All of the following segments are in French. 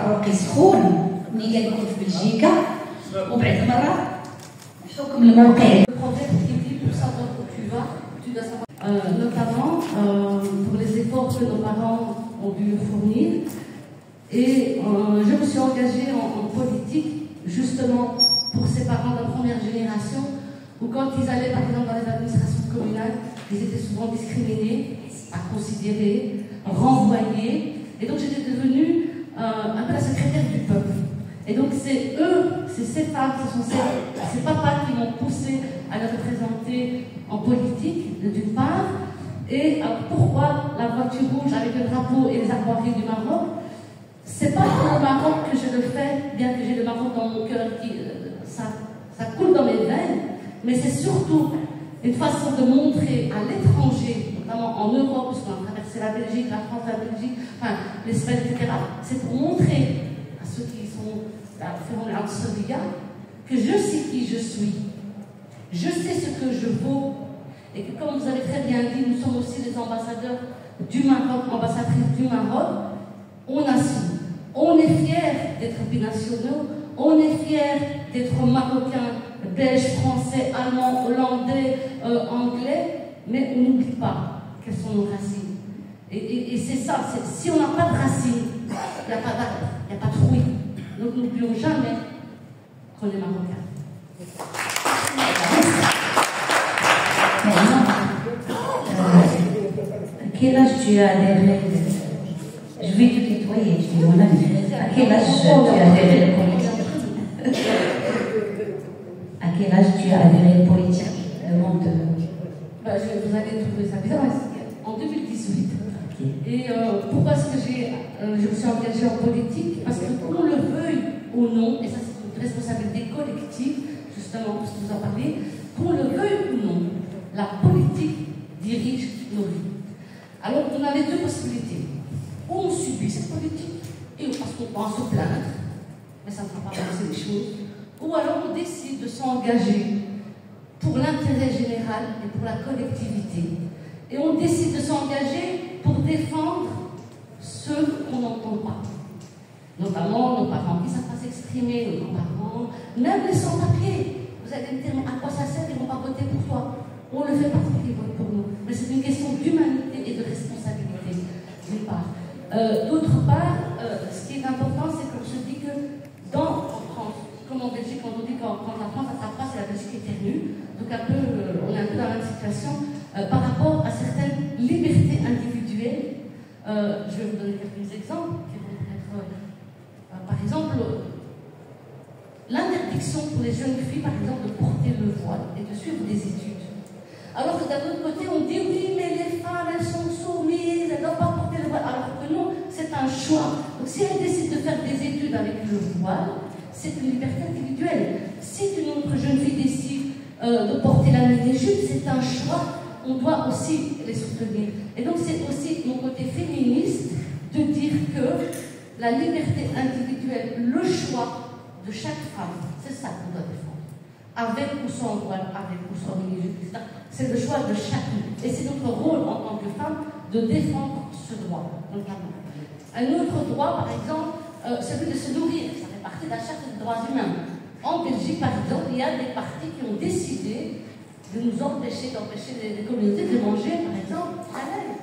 المعروق يسخون ملي كنكون في بلجيكا وبعد مرات حكم الموقع. Notamment pour les efforts que nos parents ont dû fournir. Et je me suis engagée en politique justement pour ces parents de première génération où quand ils allaient par exemple dans les administrations communales, ils étaient souvent discriminés, pas considérés, renvoyés. Et donc j'étais devenue un peu la secrétaire du peuple. Et donc c'est eux, c'est ces femmes, ce sont ces papas qui m'ont poussée à les représenter en politique, d'une part. Et pourquoi la voiture rouge avec le drapeau et les armoiries du Maroc? C'est pas pour le Maroc que je le fais, bien que j'ai le Maroc dans mon cœur, ça coule dans mes veines, mais c'est surtout une façon de montrer à l'étranger, notamment en Europe, parce qu'on a traversé la Belgique, la France, la Belgique, enfin l'Espagne, etc. C'est pour montrer à ceux qui sont que je sais qui je suis, je sais ce que je vaux, et que comme vous avez très bien dit, nous sommes aussi les ambassadeurs du Maroc, ambassadrices du Maroc. On assume, on est fiers d'être binationaux, on est fiers d'être marocains, belges, français, allemands, hollandais, anglais, mais on n'oublie pas quelles sont nos racines. Et c'est ça, si on n'a pas de racines, il n'y a pas d'arbre, il n'y a pas de fruits. Donc n'oublions jamais qu'on est marocain. À quel âge tu as adhéré? Je vais te tutoyer, je dis mon ami. À quel âge tu as adhéré à la politique? À quel âge tu as adhéré à la politique? Le monde de... Vous allez trouver ça bizarre, en 2018. Okay. Et pourquoi est-ce que je me suis engagée en politique? Parce que qu'on le veuille ou non, et ça c'est une responsabilité collective, justement, parce que vous en parlez, qu'on le veuille ou non, la politique dirige nos vies. Alors on avait deux possibilités. Ou on subit cette politique, et parce qu'on pense se plaindre, mais ça ne fera pas avancer les choses, ou alors on décide de s'engager pour l'intérêt général et pour la collectivité. Et on décide de s'engager pour défendre ceux qu'on n'entend pas. Notamment nos parents qui ne savent pas s'exprimer, nos parents, même les sans-papiers. Vous allez me dire, à quoi ça sert, ils ne vont pas voter pour toi. On le fait parce qu'ils votent pour nous. Mais c'est une question d'humanité et de responsabilité, d'une part. D'autre part, ce qui est important, c'est qu'on se dit que en France, comme en Belgique, quand on dit quand la France n'attrape pas, c'est la Belgique qui éternue. Donc on est un peu dans la même situation par rapport à certaines libertés individuelles. Je vais vous donner quelques exemples qui vont être, par exemple, l'interdiction pour les jeunes filles, par exemple, de porter le voile et de suivre des études. Alors que d'un autre côté, on dit oui, mais les femmes, elles sont soumises, elles ne doivent pas porter le voile. Alors que non, c'est un choix. Donc si elles décident de faire des études avec le voile, c'est une liberté individuelle. Si une autre jeune fille décide de porter la mini-jupe, c'est un choix. On doit aussi les soutenir. Et donc c'est aussi mon côté féministe de dire que la liberté individuelle, le choix de chaque femme, c'est ça qu'on doit défendre. Avec ou sans voile, avec ou sans mini-jupe, etc. C'est le choix de chacune. Et c'est notre rôle en tant que femme de défendre ce droit, notamment. Un autre droit, par exemple, celui de se nourrir, ça fait partie de la charte des droits humains. En Belgique, par exemple, il y a des partis qui ont décidé de nous empêcher les communautés de manger, par exemple, halal,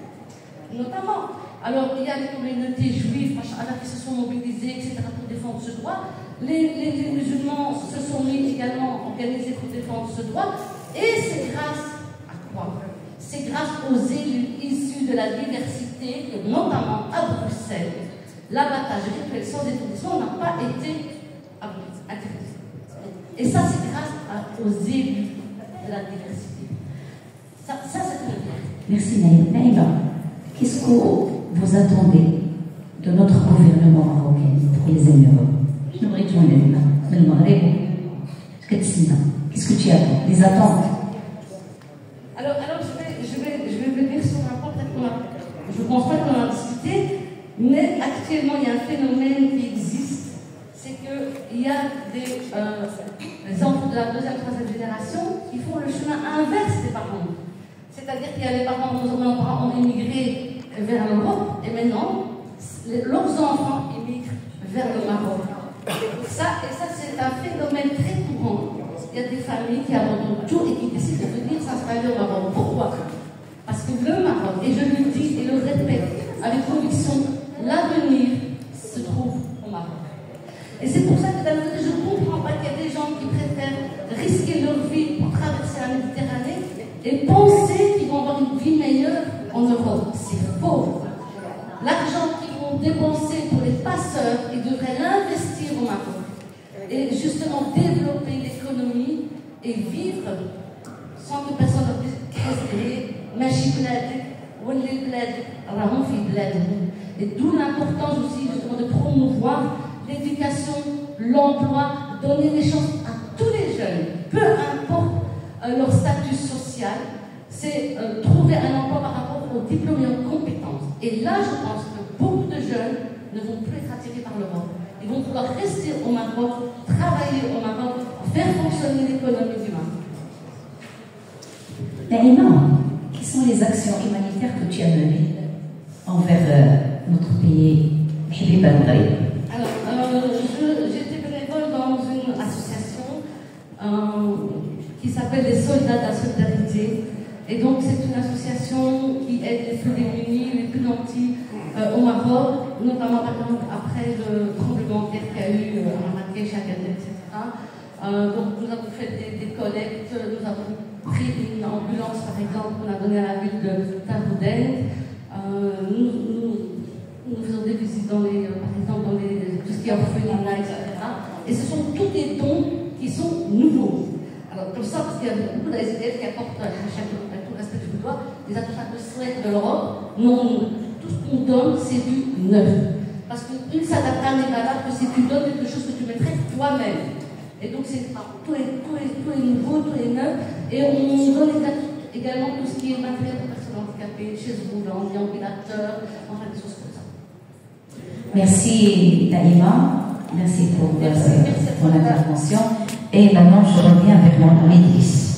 notamment. Alors, il y a les communautés juives, qui se sont mobilisées, etc., pour défendre ce droit. Les musulmans se sont mis également organisés pour défendre ce droit. Et c'est grâce à quoi? C'est grâce aux élus issus de la diversité, que notamment à Bruxelles, l'abattage rituel sans étourdissement n'a pas été interdit. Et ça, c'est grâce aux élus de la diversité. Ça c'est une bien. Merci Naïma. Qu'est-ce que vous attendez de notre gouvernement marocain pour les émirats? Je n'aurais tout Naïma. Qu'est-ce que tu attends? Les attentes? Alors je vais venir sur un point, peut-être je ne pense pas qu'on en a discuté, mais actuellement il y a un phénomène qui existe. C'est qu'il y a des enfants de la deuxième, troisième génération qui font le chemin inverse des parents. C'est-à-dire qu'il y a les parents, nos parents ont immigré vers l'Europe, et maintenant, leurs enfants immigrent vers le Maroc. Ça c'est un phénomène très courant. Il y a des familles qui abandonnent tout et qui décident de venir s'installer au Maroc. Pourquoi? Parce que le Maroc, et je le dis et le répète avec conviction, l'avenir se trouve au Maroc. Et c'est pour ça que d'un côté, je ne comprends pas qu'il y a des gens qui préfèrent risquer leur vie pour traverser la Méditerranée et penser qu'ils vont avoir une vie meilleure en Europe. C'est faux. L'argent qu'ils vont dépenser pour les passeurs, ils devraient l'investir au Maroc. Et justement développer l'économie et vivre sans que personne ne puisse créer, et d'où l'importance aussi justement de promouvoir l'éducation, l'emploi, donner des chances à tous les jeunes, peu importe leur statut social, c'est trouver un emploi par rapport aux diplômes et aux compétences. Et là, je pense que beaucoup de jeunes ne vont plus être attirés par l'Europe. Ils vont pouvoir rester au Maroc, travailler au Maroc, faire fonctionner l'économie du Maroc. Naïma, quelles sont les actions humanitaires que tu as menées envers notre pays, Habib Al-Ghraib? Alors, j'étais bénévole dans une association qui s'appelle les Soldats de la Solidarité. Et donc, c'est une association qui aide les plus démunis, les plus nantis au Maroc, notamment par exemple après le tremblement de terre qu'il y a eu à Marrakech, à Agadir, etc. Donc, nous avons fait des collectes, nous avons pris une ambulance, par exemple, qu'on a donnée à la ville de Taboudel. Nous faisons des visites dans les, par exemple, dans tout ce qui est orphelinat, etc. Et ce sont tous des dons qui sont nouveaux. Alors, comme ça, parce qu'il y a beaucoup d'ASDF qui apportent à tout respect que je vous dois, des atouts de l'Europe. Non, tout ce qu'on donne, c'est du neuf. Parce qu'une s'adaptable n'est valable que si tu donnes quelque chose que tu mettrais toi-même. Et donc, tout est nouveau, tout est neuf. Et on donne également tout ce qui est matériel pour personnes handicapées, chaises roulantes, déambulateurs, enfin des choses comme ça. Merci Naïma, merci pour ton intervention. Et maintenant je reviens avec mon Médis.